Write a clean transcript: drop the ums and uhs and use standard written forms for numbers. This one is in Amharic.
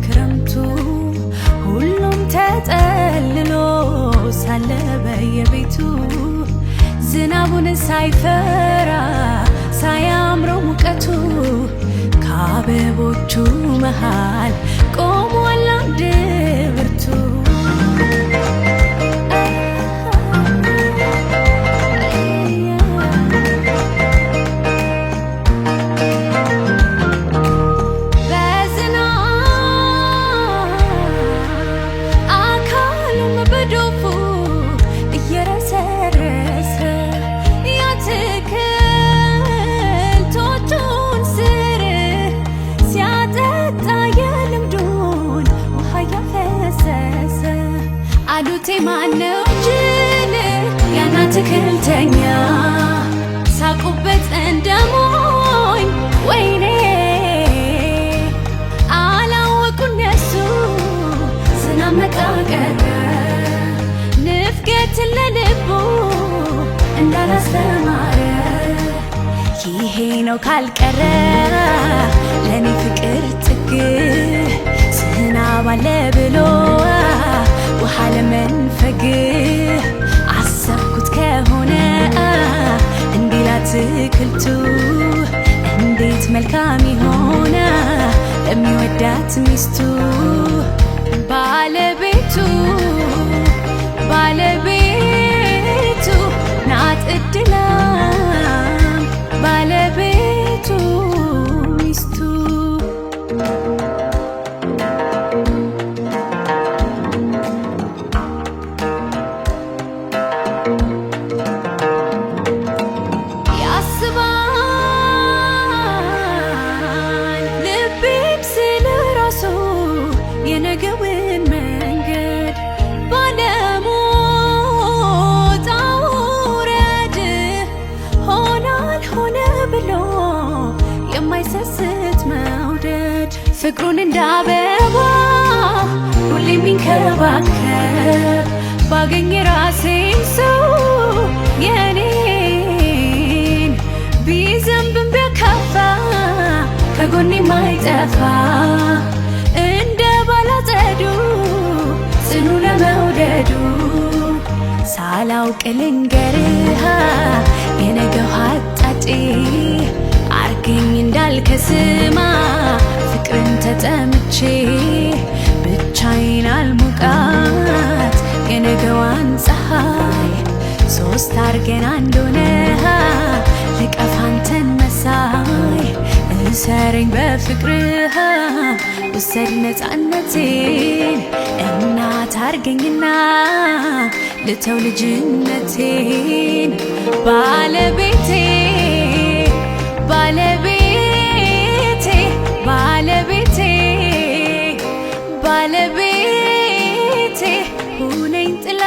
በክረምቱ ሁሉም ተጠልሎ ሳለ በየቤቱ ዝናቡን ሳይፈራ ሳያምረው ሙቀቱ ከአበቦቹ መሃል ቆሟል አንድ ብርቱ ማነው ጅል ያና ትክልተኛ ሳቁበት እንደሞኝ ወይኔ አላወቁ እነሱ ዝናብ መቃቀረ ንፍገት ለልቡ እንዳላስተማረ ይሄ ነው ካልቀረ ለኔ ፍቅር ጥግ ዝናብ አለ ብሎ ውሃ ለመንፈግ አሰብኩት ከሆነ እንዲህ ላትክልቱ እንዴት መልካም ይሆነ ለሚወዳት ሚስቱ ባለቤቱ ናት እድላም ባለቤቱ ሚስቱ የነገውን መንገድ ባለሞት አውረድ ሆናል ሆነ ብሎ የማይሰስት መውደድ ፍቅሩን እንዳበባ ሁሌ የሚንከባከብ ባገኘ ራሴን ሰው የኔን ቢዘንብም ቢያካፋ ከጎኔ የማይጠፋ ጽኑ ለመውደዱ ሳላውቅ ልንገርህ የነገው አጣጬ አርገኝ እንዳልከስማ ፍቅርን ተጠምቼ ብቻዬን አልሙቃት የነገዋን ፀሐይ ሶስት አርገን አንድ ሆነህ ልቀፍ አንተን መሳይ እሰረኝ በፍቅርህ ውሰድ ነፃነቴን እናት አርገኝና ልተው ልጅነቴን ባለቤቴ ሁነኝ ጥላ